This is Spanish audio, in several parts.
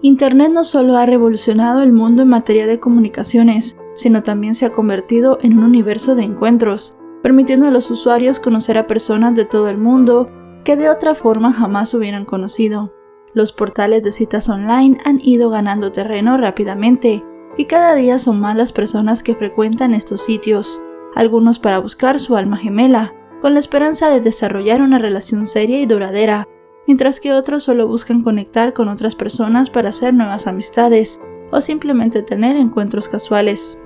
Internet no solo ha revolucionado el mundo en materia de comunicaciones, sino también se ha convertido en un universo de encuentros, permitiendo a los usuarios conocer a personas de todo el mundo que de otra forma jamás hubieran conocido. Los portales de citas online han ido ganando terreno rápidamente, y cada día son más las personas que frecuentan estos sitios, algunos para buscar su alma gemela, con la esperanza de desarrollar una relación seria y duradera, mientras que otros solo buscan conectar con otras personas para hacer nuevas amistades o simplemente tener encuentros casuales.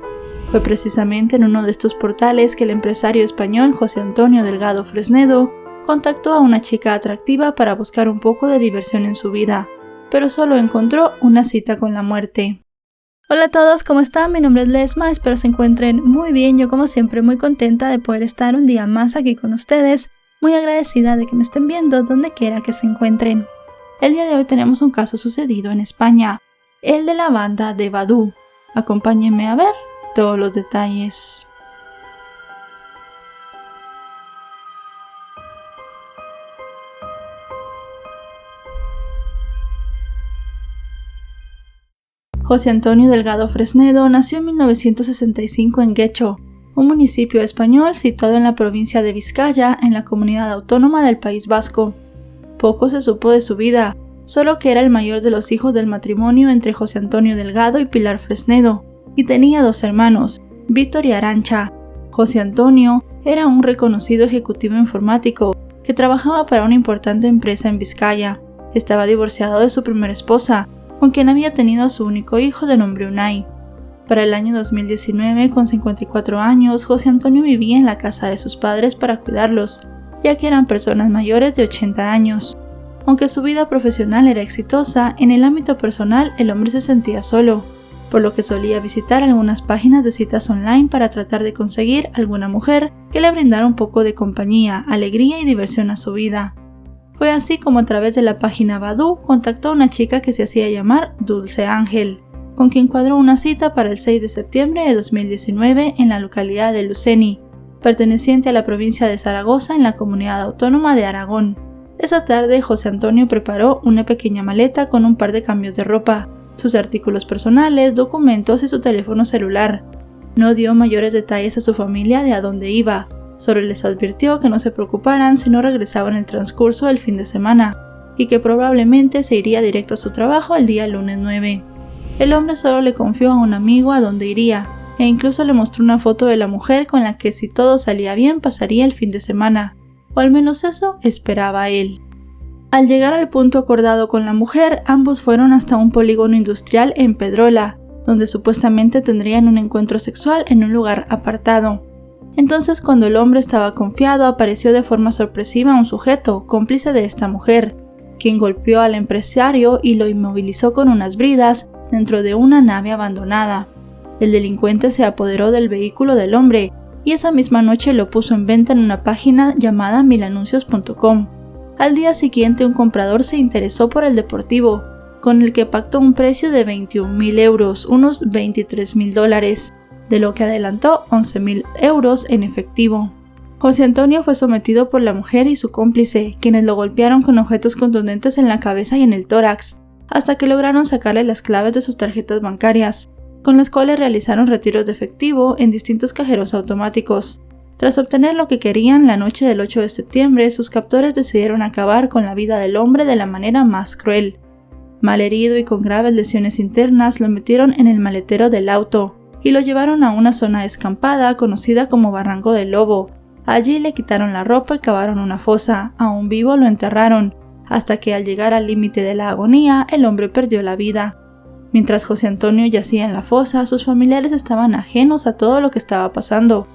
Fue precisamente en uno de estos portales que el empresario español José Antonio Delgado Fresnedo contactó a una chica atractiva para buscar un poco de diversión en su vida, pero solo encontró una cita con la muerte. Hola a todos, ¿cómo están? Mi nombre es Lesma, espero se encuentren muy bien. Yo como siempre muy contenta de poder estar un día más aquí con ustedes, muy agradecida de que me estén viendo donde quiera que se encuentren. El día de hoy tenemos un caso sucedido en España, el de la banda de Badoo. Acompáñenme a ver todos los detalles. José Antonio Delgado Fresnedo nació en 1965 en Guecho, un municipio español situado en la provincia de Vizcaya, en la comunidad autónoma del País Vasco. Poco se supo de su vida, solo que era el mayor de los hijos del matrimonio entre José Antonio Delgado y Pilar Fresnedo, y tenía dos hermanos, Víctor y Arantxa. José Antonio era un reconocido ejecutivo informático que trabajaba para una importante empresa en Vizcaya. Estaba divorciado de su primera esposa, con quien había tenido a su único hijo de nombre Unai. Para el año 2019, con 54 años, José Antonio vivía en la casa de sus padres para cuidarlos, ya que eran personas mayores de 80 años. Aunque su vida profesional era exitosa, en el ámbito personal el hombre se sentía solo, por lo que solía visitar algunas páginas de citas online para tratar de conseguir alguna mujer que le brindara un poco de compañía, alegría y diversión a su vida. Fue así como a través de la página Badoo contactó a una chica que se hacía llamar Dulce Ángel, con quien cuadró una cita para el 6 de septiembre de 2019 en la localidad de Luceni, perteneciente a la provincia de Zaragoza en la comunidad autónoma de Aragón. Esa tarde José Antonio preparó una pequeña maleta con un par de cambios de ropa, sus artículos personales, documentos y su teléfono celular. No dio mayores detalles a su familia de a dónde iba. Solo les advirtió que no se preocuparan si no regresaba en el transcurso del fin de semana, y que probablemente se iría directo a su trabajo el día lunes 9. El hombre solo le confió a un amigo a dónde iría, e incluso le mostró una foto de la mujer con la que si todo salía bien pasaría el fin de semana, o al menos eso esperaba él. Al llegar al punto acordado con la mujer, ambos fueron hasta un polígono industrial en Pedrola, donde supuestamente tendrían un encuentro sexual en un lugar apartado. Entonces, cuando el hombre estaba confiado, apareció de forma sorpresiva un sujeto, cómplice de esta mujer, quien golpeó al empresario y lo inmovilizó con unas bridas dentro de una nave abandonada. El delincuente se apoderó del vehículo del hombre y esa misma noche lo puso en venta en una página llamada milanuncios.com. Al día siguiente, un comprador se interesó por el deportivo, con el que pactó un precio de 21.000 euros, unos $23.000, de lo que adelantó 11.000 euros en efectivo. José Antonio fue sometido por la mujer y su cómplice, quienes lo golpearon con objetos contundentes en la cabeza y en el tórax, hasta que lograron sacarle las claves de sus tarjetas bancarias, con las cuales realizaron retiros de efectivo en distintos cajeros automáticos. Tras obtener lo que querían, la noche del 8 de septiembre, sus captores decidieron acabar con la vida del hombre de la manera más cruel. Malherido y con graves lesiones internas, lo metieron en el maletero del auto y lo llevaron a una zona descampada conocida como Barranco del Lobo. Allí le quitaron la ropa y cavaron una fosa, aún vivo lo enterraron, hasta que al llegar al límite de la agonía, el hombre perdió la vida. Mientras José Antonio yacía en la fosa, sus familiares estaban ajenos a todo lo que estaba pasando.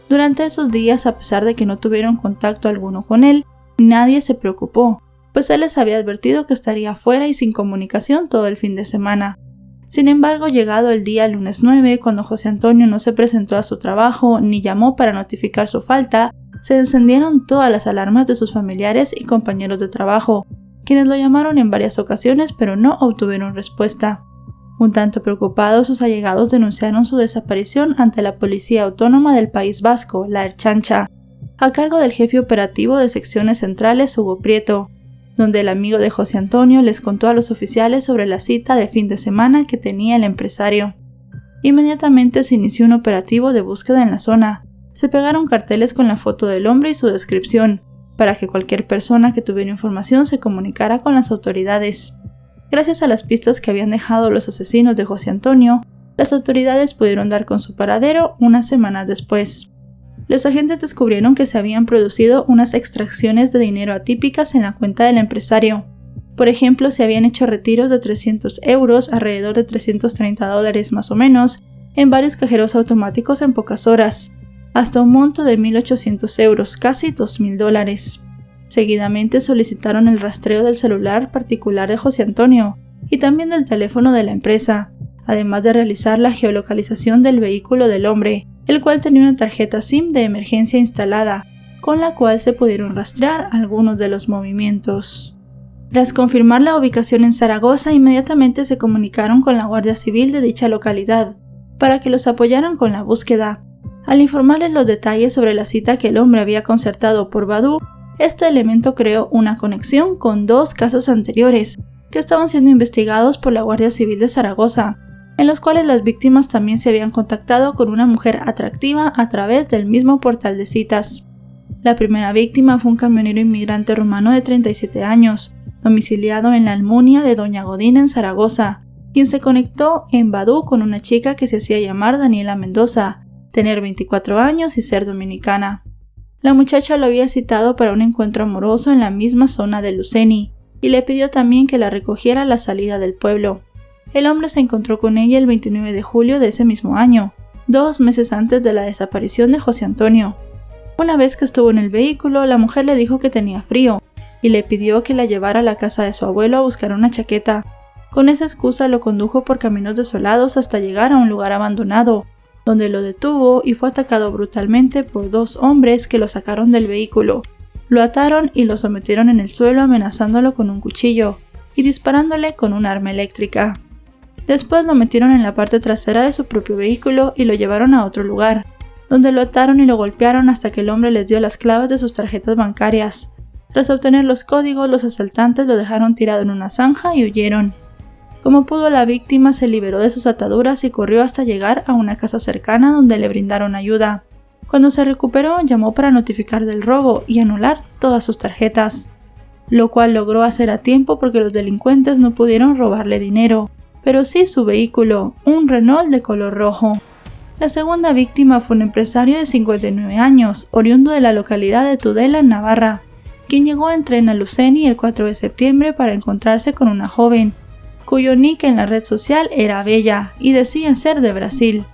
Durante esos días, a pesar de que no tuvieron contacto alguno con él, nadie se preocupó, pues él les había advertido que estaría fuera y sin comunicación todo el fin de semana. Sin embargo, llegado el día lunes 9, cuando José Antonio no se presentó a su trabajo ni llamó para notificar su falta, se encendieron todas las alarmas de sus familiares y compañeros de trabajo, quienes lo llamaron en varias ocasiones pero no obtuvieron respuesta. Un tanto preocupados, sus allegados denunciaron su desaparición ante la Policía Autónoma del País Vasco, la Ertzaintza, a cargo del jefe operativo de secciones centrales Hugo Prieto. donde el amigo de José Antonio les contó a los oficiales sobre la cita de fin de semana que tenía el empresario. Inmediatamente se inició un operativo de búsqueda en la zona. Se pegaron carteles con la foto del hombre y su descripción, para que cualquier persona que tuviera información se comunicara con las autoridades. Gracias a las pistas que habían dejado los asesinos de José Antonio, las autoridades pudieron dar con su paradero unas semanas después. Los agentes descubrieron que se habían producido unas extracciones de dinero atípicas en la cuenta del empresario. Por ejemplo, se habían hecho retiros de 300 euros, alrededor de $330 más o menos, en varios cajeros automáticos en pocas horas, hasta un monto de 1.800 euros, casi $2.000. Seguidamente solicitaron el rastreo del celular particular de José Antonio y también del teléfono de la empresa, además de realizar la geolocalización del vehículo del hombre, el cual tenía una tarjeta SIM de emergencia instalada, con la cual se pudieron rastrear algunos de los movimientos. Tras confirmar la ubicación en Zaragoza, inmediatamente se comunicaron con la Guardia Civil de dicha localidad, para que los apoyaran con la búsqueda. Al informarles los detalles sobre la cita que el hombre había concertado por Badoo, este elemento creó una conexión con dos casos anteriores, que estaban siendo investigados por la Guardia Civil de Zaragoza, en los cuales las víctimas también se habían contactado con una mujer atractiva a través del mismo portal de citas. La primera víctima fue un camionero inmigrante rumano de 37 años, domiciliado en la Almunia de Doña Godina en Zaragoza, quien se conectó en Badoo con una chica que se hacía llamar Daniela Mendoza, tener 24 años y ser dominicana. La muchacha lo había citado para un encuentro amoroso en la misma zona de Luceni, y le pidió también que la recogiera a la salida del pueblo. El hombre se encontró con ella el 29 de julio de ese mismo año, 2 meses antes de la desaparición de José Antonio. Una vez que estuvo en el vehículo, la mujer le dijo que tenía frío, y le pidió que la llevara a la casa de su abuelo a buscar una chaqueta. Con esa excusa lo condujo por caminos desolados hasta llegar a un lugar abandonado, donde lo detuvo y fue atacado brutalmente por 2 hombres que lo sacaron del vehículo. Lo ataron y lo sometieron en el suelo amenazándolo con un cuchillo y disparándole con un arma eléctrica. Después lo metieron en la parte trasera de su propio vehículo y lo llevaron a otro lugar, donde lo ataron y lo golpearon hasta que el hombre les dio las claves de sus tarjetas bancarias. Tras obtener los códigos, los asaltantes lo dejaron tirado en una zanja y huyeron. Como pudo, la víctima se liberó de sus ataduras y corrió hasta llegar a una casa cercana donde le brindaron ayuda. Cuando se recuperó, llamó para notificar del robo y anular todas sus tarjetas, lo cual logró hacer a tiempo porque los delincuentes no pudieron robarle dinero, pero sí su vehículo, un Renault de color rojo. La segunda víctima fue un empresario de 59 años, oriundo de la localidad de Tudela, en Navarra, quien llegó en tren a Luceni el 4 de septiembre para encontrarse con una joven, cuyo nick en la red social era Bella y decía ser de Brasil.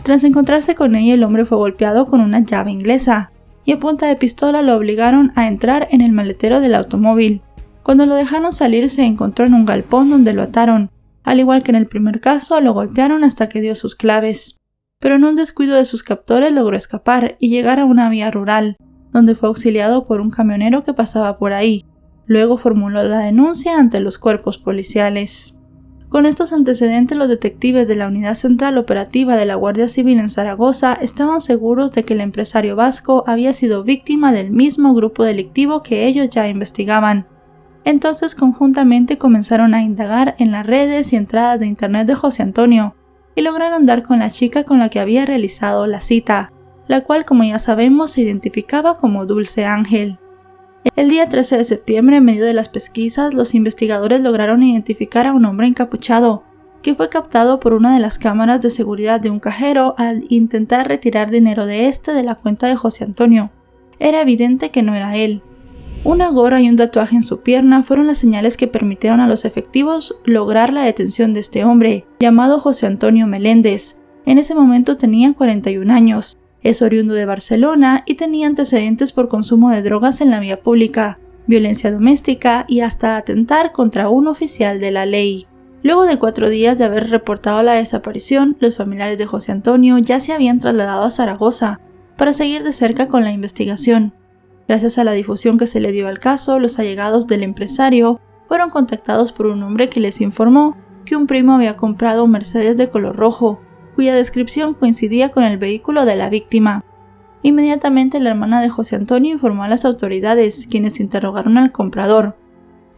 Tras encontrarse con ella, el hombre fue golpeado con una llave inglesa y a punta de pistola lo obligaron a entrar en el maletero del automóvil. Cuando lo dejaron salir, se encontró en un galpón donde lo ataron. Al igual que en el primer caso, lo golpearon hasta que dio sus claves. Pero en un descuido de sus captores logró escapar y llegar a una vía rural, donde fue auxiliado por un camionero que pasaba por ahí. Luego formuló la denuncia ante los cuerpos policiales. Con estos antecedentes, los detectives de la Unidad Central Operativa de la Guardia Civil en Zaragoza estaban seguros de que el empresario vasco había sido víctima del mismo grupo delictivo que ellos ya investigaban. Entonces, conjuntamente comenzaron a indagar en las redes y entradas de internet de José Antonio y lograron dar con la chica con la que había realizado la cita, la cual, como ya sabemos, se identificaba como Dulce Ángel. El día 13 de septiembre, en medio de las pesquisas, los investigadores lograron identificar a un hombre encapuchado, que fue captado por una de las cámaras de seguridad de un cajero al intentar retirar dinero de la cuenta de José Antonio. Era evidente que no era él. Una gorra y un tatuaje en su pierna fueron las señales que permitieron a los efectivos lograr la detención de este hombre, llamado José Antonio Meléndez. En ese momento tenía 41 años. Es oriundo de Barcelona y tenía antecedentes por consumo de drogas en la vía pública, violencia doméstica y hasta atentar contra un oficial de la ley. Luego de 4 días de haber reportado la desaparición, los familiares de José Antonio ya se habían trasladado a Zaragoza para seguir de cerca con la investigación. Gracias a la difusión que se le dio al caso, los allegados del empresario fueron contactados por un hombre que les informó que un primo había comprado un Mercedes de color rojo, cuya descripción coincidía con el vehículo de la víctima. Inmediatamente la hermana de José Antonio informó a las autoridades, quienes interrogaron al comprador.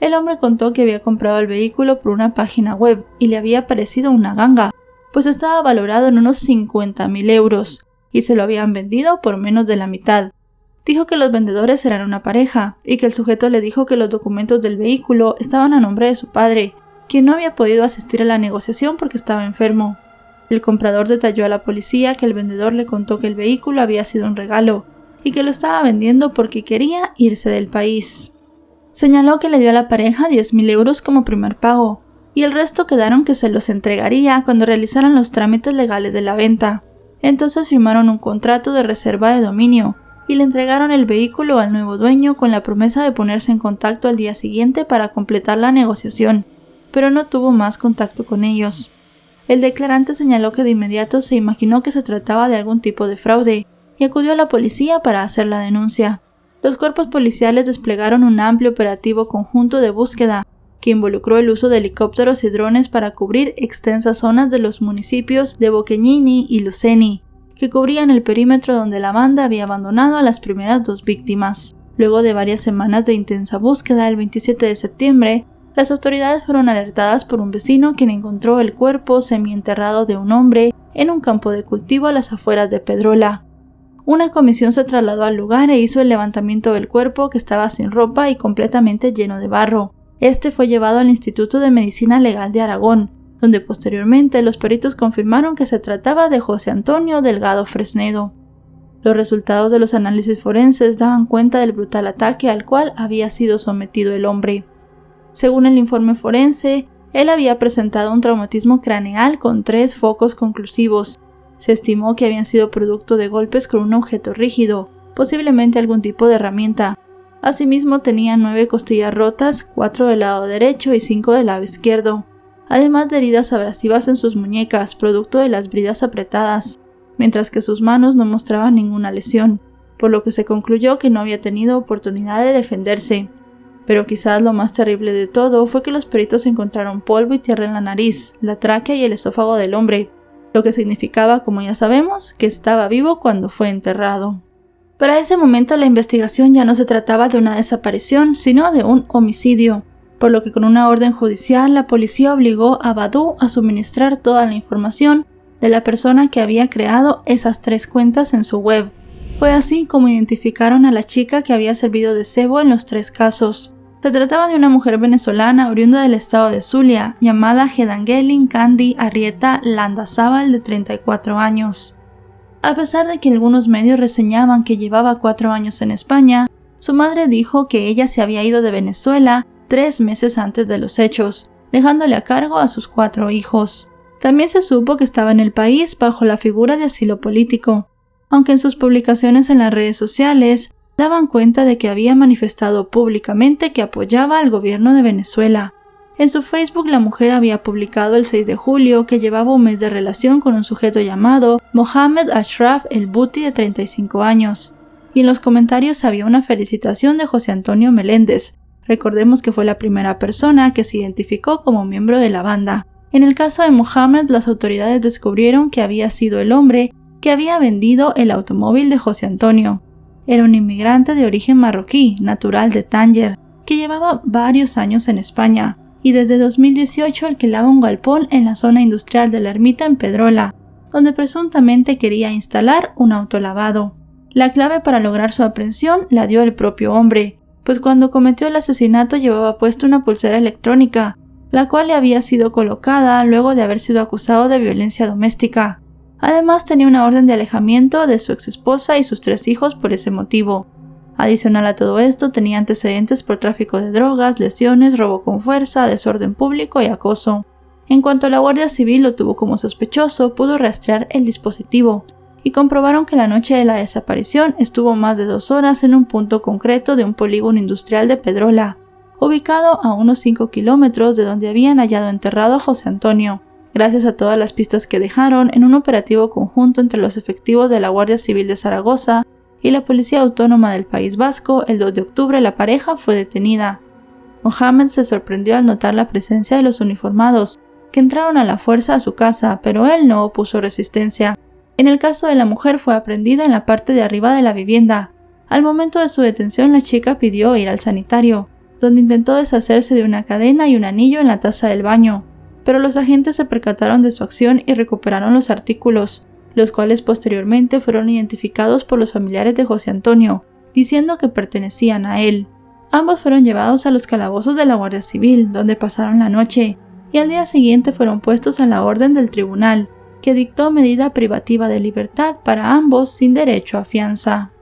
El hombre contó que había comprado el vehículo por una página web y le había parecido una ganga, pues estaba valorado en unos 50.000 euros y se lo habían vendido por menos de la mitad. Dijo que los vendedores eran una pareja y que el sujeto le dijo que los documentos del vehículo estaban a nombre de su padre, quien no había podido asistir a la negociación porque estaba enfermo. El comprador detalló a la policía que el vendedor le contó que el vehículo había sido un regalo y que lo estaba vendiendo porque quería irse del país. Señaló que le dio a la pareja 10.000 euros como primer pago y el resto quedaron que se los entregaría cuando realizaran los trámites legales de la venta. Entonces firmaron un contrato de reserva de dominio y le entregaron el vehículo al nuevo dueño con la promesa de ponerse en contacto al día siguiente para completar la negociación, pero no tuvo más contacto con ellos. El declarante señaló que de inmediato se imaginó que se trataba de algún tipo de fraude y acudió a la policía para hacer la denuncia. Los cuerpos policiales desplegaron un amplio operativo conjunto de búsqueda que involucró el uso de helicópteros y drones para cubrir extensas zonas de los municipios de Bocchegnini y Luceni, que cubrían el perímetro donde la banda había abandonado a las primeras 2 víctimas. Luego de varias semanas de intensa búsqueda, el 27 de septiembre, las autoridades fueron alertadas por un vecino quien encontró el cuerpo semienterrado de un hombre en un campo de cultivo a las afueras de Pedrola. Una comisión se trasladó al lugar e hizo el levantamiento del cuerpo, que estaba sin ropa y completamente lleno de barro. Este fue llevado al Instituto de Medicina Legal de Aragón, donde posteriormente los peritos confirmaron que se trataba de José Antonio Delgado Fresnedo. Los resultados de los análisis forenses daban cuenta del brutal ataque al cual había sido sometido el hombre. Según el informe forense, él había presentado un traumatismo craneal con 3 focos conclusivos. Se estimó que habían sido producto de golpes con un objeto rígido, posiblemente algún tipo de herramienta. Asimismo, tenía 9 costillas rotas, 4 del lado derecho y 5 del lado izquierdo, además de heridas abrasivas en sus muñecas, producto de las bridas apretadas, mientras que sus manos no mostraban ninguna lesión, por lo que se concluyó que no había tenido oportunidad de defenderse. Pero quizás lo más terrible de todo fue que los peritos encontraron polvo y tierra en la nariz, la tráquea y el esófago del hombre, lo que significaba, como ya sabemos, que estaba vivo cuando fue enterrado. Para ese momento la investigación ya no se trataba de una desaparición, sino de un homicidio, por lo que con una orden judicial la policía obligó a Badú a suministrar toda la información de la persona que había creado esas 3 cuentas en su web. Fue así como identificaron a la chica que había servido de cebo en los 3 casos. Se trataba de una mujer venezolana oriunda del estado de Zulia, llamada Gedangelin Candy Arrieta Landazábal, de 34 años. A pesar de que algunos medios reseñaban que llevaba 4 años en España, su madre dijo que ella se había ido de Venezuela 3 meses antes de los hechos, dejándole a cargo a sus 4 hijos. También se supo que estaba en el país bajo la figura de asilo político, aunque en sus publicaciones en las redes sociales daban cuenta de que había manifestado públicamente que apoyaba al gobierno de Venezuela. En su Facebook la mujer había publicado el 6 de julio que llevaba un mes de relación con un sujeto llamado Mohamed Ashraf El Buti, de 35 años, y en los comentarios había una felicitación de José Antonio Meléndez. Recordemos que fue la primera persona que se identificó como miembro de la banda. En el caso de Mohamed, las autoridades descubrieron que había sido el hombre que había vendido el automóvil de José Antonio. Era un inmigrante de origen marroquí, natural de Tánger, que llevaba varios años en España, y desde 2018 alquilaba un galpón en la zona industrial de la Ermita en Pedrola, donde presuntamente quería instalar un autolavado. La clave para lograr su aprehensión la dio el propio hombre, pues cuando cometió el asesinato llevaba puesta una pulsera electrónica, la cual le había sido colocada luego de haber sido acusado de violencia doméstica. Además tenía una orden de alejamiento de su exesposa y sus 3 hijos por ese motivo. Adicional a todo esto, tenía antecedentes por tráfico de drogas, lesiones, robo con fuerza, desorden público y acoso. En cuanto la Guardia Civil lo tuvo como sospechoso, pudo rastrear el dispositivo y comprobaron que la noche de la desaparición estuvo más de 2 horas en un punto concreto de un polígono industrial de Pedrola, ubicado a unos 5 kilómetros de donde habían hallado enterrado a José Antonio. Gracias a todas las pistas que dejaron, en un operativo conjunto entre los efectivos de la Guardia Civil de Zaragoza y la Policía Autónoma del País Vasco, el 2 de octubre la pareja fue detenida. Mohamed se sorprendió al notar la presencia de los uniformados, que entraron a la fuerza a su casa, pero él no opuso resistencia. En el caso de la mujer fue aprehendida en la parte de arriba de la vivienda. Al momento de su detención, la chica pidió ir al sanitario, donde intentó deshacerse de una cadena y un anillo en la taza del baño, pero los agentes se percataron de su acción y recuperaron los artículos, los cuales posteriormente fueron identificados por los familiares de José Antonio, diciendo que pertenecían a él. Ambos fueron llevados a los calabozos de la Guardia Civil, donde pasaron la noche, y al día siguiente fueron puestos a la orden del tribunal, que dictó medida privativa de libertad para ambos sin derecho a fianza.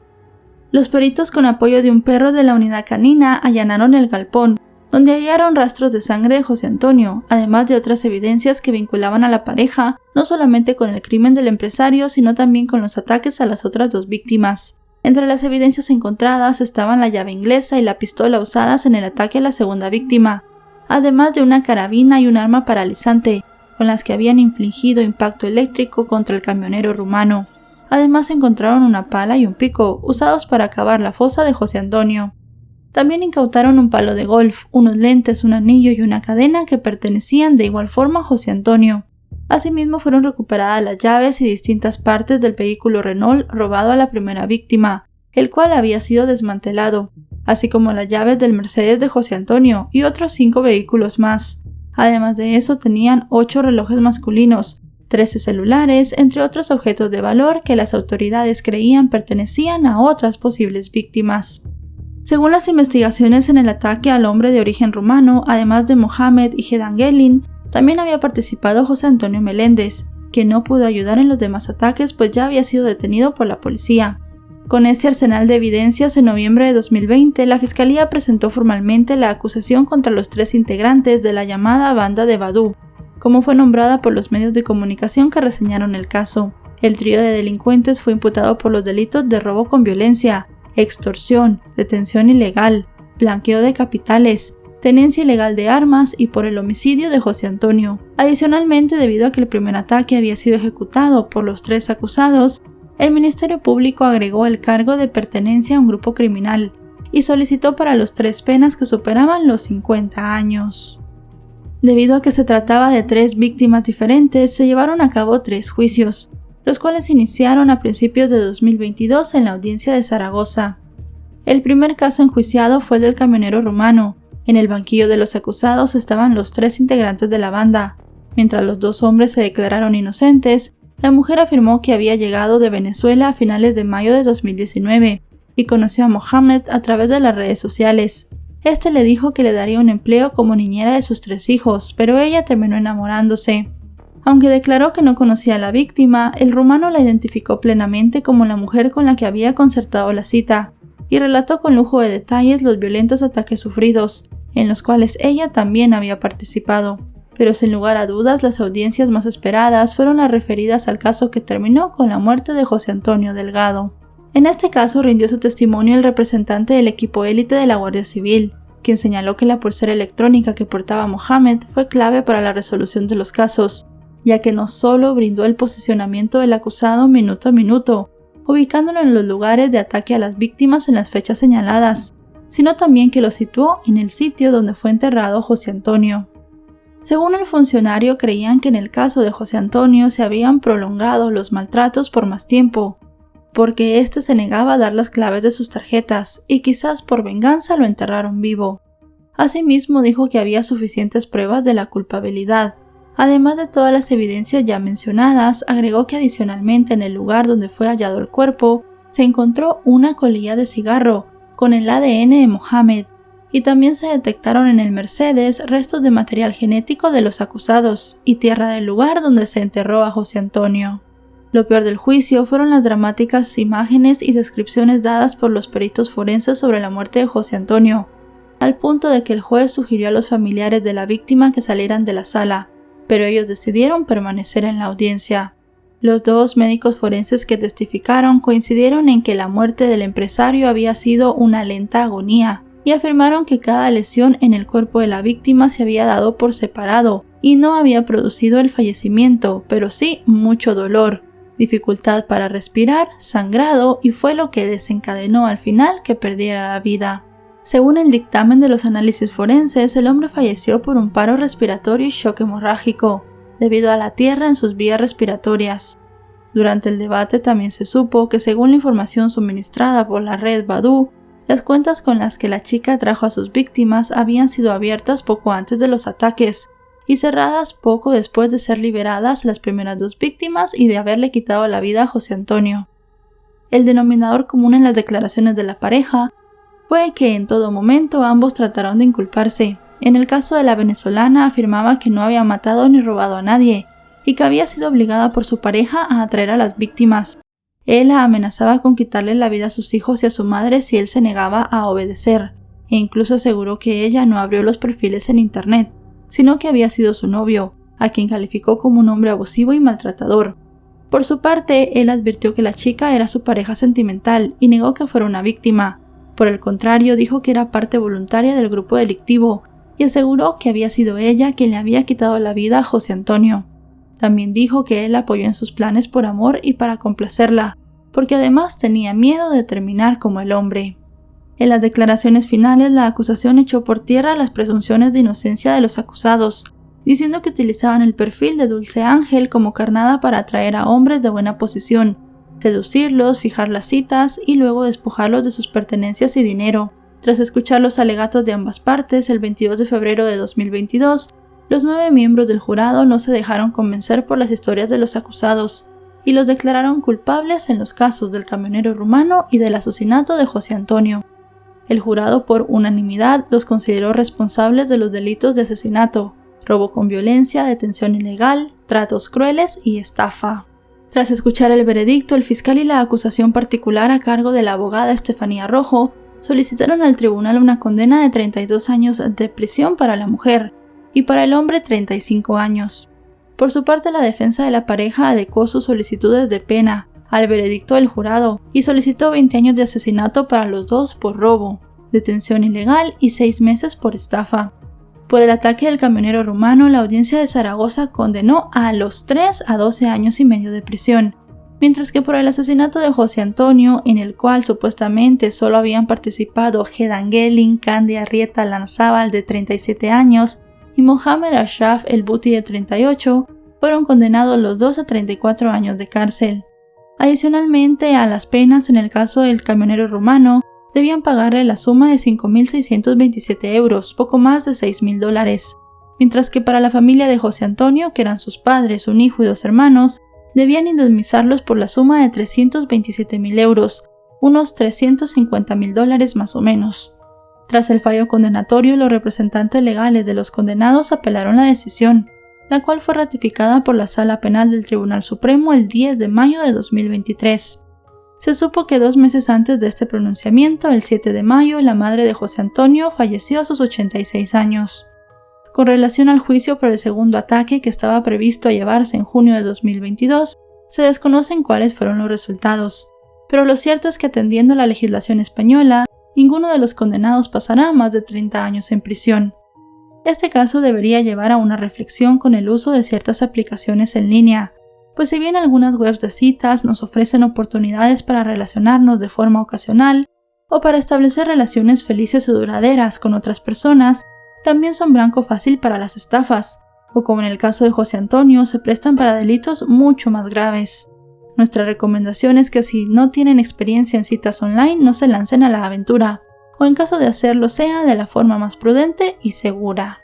Los peritos, con apoyo de un perro de la unidad canina, allanaron el galpón, donde hallaron rastros de sangre de José Antonio, además de otras evidencias que vinculaban a la pareja, no solamente con el crimen del empresario, sino también con los ataques a las otras dos víctimas. Entre las evidencias encontradas estaban la llave inglesa y la pistola usadas en el ataque a la segunda víctima, además de una carabina y un arma paralizante, con las que habían infligido impacto eléctrico contra el camionero rumano. Además encontraron una pala y un pico, usados para cavar la fosa de José Antonio. También incautaron un palo de golf, unos lentes, un anillo y una cadena que pertenecían de igual forma a José Antonio. Asimismo fueron recuperadas las llaves y distintas partes del vehículo Renault robado a la primera víctima, el cual había sido desmantelado, así como las llaves del Mercedes de José Antonio y otros 5 vehículos más. Además de eso tenían 8 relojes masculinos, 13 celulares, entre otros objetos de valor que las autoridades creían pertenecían a otras posibles víctimas. Según las investigaciones en el ataque al hombre de origen rumano, además de Mohamed y Hedan Gelin, también había participado José Antonio Meléndez, quien no pudo ayudar en los demás ataques pues ya había sido detenido por la policía. Con este arsenal de evidencias, en noviembre de 2020, la Fiscalía presentó formalmente la acusación contra los 3 integrantes de la llamada Banda de Badú, como fue nombrada por los medios de comunicación que reseñaron el caso. El trío de delincuentes fue imputado por los delitos de robo con violencia, extorsión, detención ilegal, blanqueo de capitales, tenencia ilegal de armas y por el homicidio de José Antonio. Adicionalmente, debido a que el primer ataque había sido ejecutado por los 3 acusados, el Ministerio Público agregó el cargo de pertenencia a un grupo criminal y solicitó para los 3 penas que superaban los 50 años. Debido a que se trataba de 3 víctimas diferentes, se llevaron a cabo 3 juicios, los cuales iniciaron a principios de 2022 en la audiencia de Zaragoza. El primer caso enjuiciado fue el del camionero rumano. En el banquillo de los acusados estaban los 3 integrantes de la banda. Mientras los 2 hombres se declararon inocentes, la mujer afirmó que había llegado de Venezuela a finales de mayo de 2019 y conoció a Mohamed a través de las redes sociales. Este le dijo que le daría un empleo como niñera de sus 3 hijos, pero ella terminó enamorándose. Aunque declaró que no conocía a la víctima, el rumano la identificó plenamente como la mujer con la que había concertado la cita y relató con lujo de detalles los violentos ataques sufridos, en los cuales ella también había participado. Pero sin lugar a dudas, las audiencias más esperadas fueron las referidas al caso que terminó con la muerte de José Antonio Delgado. En este caso rindió su testimonio el representante del equipo élite de la Guardia Civil, quien señaló que la pulsera electrónica que portaba Mohamed fue clave para la resolución de los casos, ya que no solo brindó el posicionamiento del acusado minuto a minuto, ubicándolo en los lugares de ataque a las víctimas en las fechas señaladas, sino también que lo situó en el sitio donde fue enterrado José Antonio. Según el funcionario, creían que en el caso de José Antonio se habían prolongado los maltratos por más tiempo, porque éste se negaba a dar las claves de sus tarjetas y quizás por venganza lo enterraron vivo. Asimismo dijo que había suficientes pruebas de la culpabilidad. Además de todas las evidencias ya mencionadas, agregó que adicionalmente en el lugar donde fue hallado el cuerpo se encontró una colilla de cigarro con el ADN de Mohamed, y también se detectaron en el Mercedes restos de material genético de los acusados y tierra del lugar donde se enterró a José Antonio. Lo peor del juicio fueron las dramáticas imágenes y descripciones dadas por los peritos forenses sobre la muerte de José Antonio, al punto de que el juez sugirió a los familiares de la víctima que salieran de la sala, pero ellos decidieron permanecer en la audiencia. Los 2 médicos forenses que testificaron coincidieron en que la muerte del empresario había sido una lenta agonía, y afirmaron que cada lesión en el cuerpo de la víctima se había dado por separado y no había producido el fallecimiento, pero sí mucho dolor, dificultad para respirar, sangrado, y fue lo que desencadenó al final que perdiera la vida. Según el dictamen de los análisis forenses, el hombre falleció por un paro respiratorio y shock hemorrágico, debido a la tierra en sus vías respiratorias. Durante el debate también se supo que, según la información suministrada por la red Badú, Las cuentas con las que la chica trajo a sus víctimas habían sido abiertas poco antes de los ataques y cerradas poco después de ser liberadas las primeras 2 víctimas y de haberle quitado la vida a José Antonio. El denominador común en las declaraciones de la pareja fue que en todo momento ambos trataron de inculparse. En el caso de la venezolana afirmaba que no había matado ni robado a nadie y que había sido obligada por su pareja a atraer a las víctimas. Él la amenazaba con quitarle la vida a sus hijos y a su madre si él se negaba a obedecer, e incluso aseguró que ella no abrió los perfiles en internet, sino que había sido su novio, a quien calificó como un hombre abusivo y maltratador. Por su parte, él advirtió que la chica era su pareja sentimental y negó que fuera una víctima. Por el contrario, dijo que era parte voluntaria del grupo delictivo y aseguró que había sido ella quien le había quitado la vida a José Antonio. También dijo que él la apoyó en sus planes por amor y para complacerla, porque además tenía miedo de terminar como el hombre. En las declaraciones finales, la acusación echó por tierra las presunciones de inocencia de los acusados, diciendo que utilizaban el perfil de Dulce Ángel como carnada para atraer a hombres de buena posición, seducirlos, fijar las citas y luego despojarlos de sus pertenencias y dinero. Tras escuchar los alegatos de ambas partes, el 22 de febrero de 2022, los 9 miembros del jurado no se dejaron convencer por las historias de los acusados y los declararon culpables en los casos del camionero rumano y del asesinato de José Antonio. El jurado por unanimidad los consideró responsables de los delitos de asesinato, robo con violencia, detención ilegal, tratos crueles y estafa. Tras escuchar el veredicto, el fiscal y la acusación particular a cargo de la abogada Estefanía Rojo solicitaron al tribunal una condena de 32 años de prisión para la mujer y para el hombre 35 años. Por su parte, la defensa de la pareja adecuó sus solicitudes de pena al veredicto del jurado y solicitó 20 años de asesinato para los dos por robo, detención ilegal y 6 meses por estafa. Por el ataque del camionero rumano, la audiencia de Zaragoza condenó a los 3 a 12 años y medio de prisión, mientras que por el asesinato de José Antonio, en el cual supuestamente solo habían participado Hedan Gelling, Candy Arrieta Lanzábal de 37 años y Mohamed Ashraf El Buti de 38, fueron condenados los 2 a 34 años de cárcel. Adicionalmente a las penas en el caso del camionero rumano, debían pagarle la suma de 5.627 euros, poco más de $6.000, mientras que para la familia de José Antonio, que eran sus padres, un hijo y 2 hermanos, debían indemnizarlos por la suma de 327.000 euros, unos $350.000 más o menos. Tras el fallo condenatorio, los representantes legales de los condenados apelaron la decisión, la cual fue ratificada por la Sala Penal del Tribunal Supremo el 10 de mayo de 2023. Se supo que 2 meses antes de este pronunciamiento, el 7 de mayo, la madre de José Antonio falleció a sus 86 años. Con relación al juicio por el segundo ataque que estaba previsto a llevarse en junio de 2022, se desconocen cuáles fueron los resultados, pero lo cierto es que atendiendo la legislación española, ninguno de los condenados pasará más de 30 años en prisión. Este caso debería llevar a una reflexión con el uso de ciertas aplicaciones en línea, pues si bien algunas webs de citas nos ofrecen oportunidades para relacionarnos de forma ocasional o para establecer relaciones felices y duraderas con otras personas, también son blanco fácil para las estafas, o como en el caso de José Antonio, se prestan para delitos mucho más graves. Nuestra recomendación es que si no tienen experiencia en citas online, no se lancen a la aventura, o en caso de hacerlo sea de la forma más prudente y segura.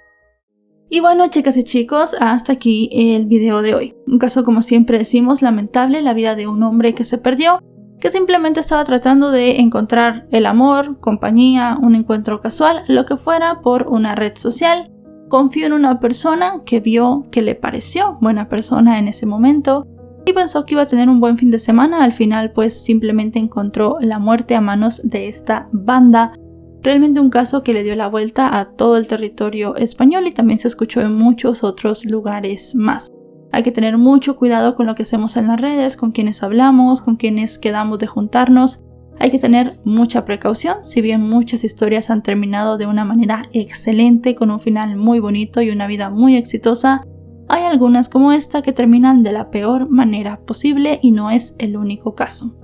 Y bueno, chicas y chicos, hasta aquí el video de hoy. Un caso, como siempre decimos, lamentable, la vida de un hombre que se perdió, que simplemente estaba tratando de encontrar el amor, compañía, un encuentro casual, lo que fuera, por una red social. Confió en una persona que vio que le pareció buena persona en ese momento y pensó que iba a tener un buen fin de semana. Al final, pues simplemente encontró la muerte a manos de esta banda. Realmente un caso que le dio la vuelta a todo el territorio español y también se escuchó en muchos otros lugares más. Hay que tener mucho cuidado con lo que hacemos en las redes, con quienes hablamos, con quienes quedamos de juntarnos. Hay que tener mucha precaución, si bien muchas historias han terminado de una manera excelente, con un final muy bonito y una vida muy exitosa, hay algunas como esta que terminan de la peor manera posible y no es el único caso.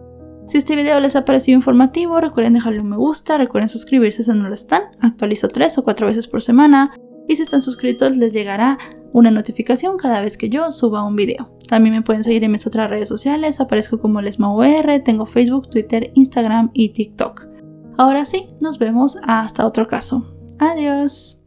Si este video les ha parecido informativo, recuerden dejarle un me gusta, recuerden suscribirse si no lo están, actualizo 3 o 4 veces por semana y si están suscritos les llegará una notificación cada vez que yo suba un video. También me pueden seguir en mis otras redes sociales, aparezco como LesmaUR, tengo Facebook, Twitter, Instagram y TikTok. Ahora sí, nos vemos hasta otro caso. Adiós.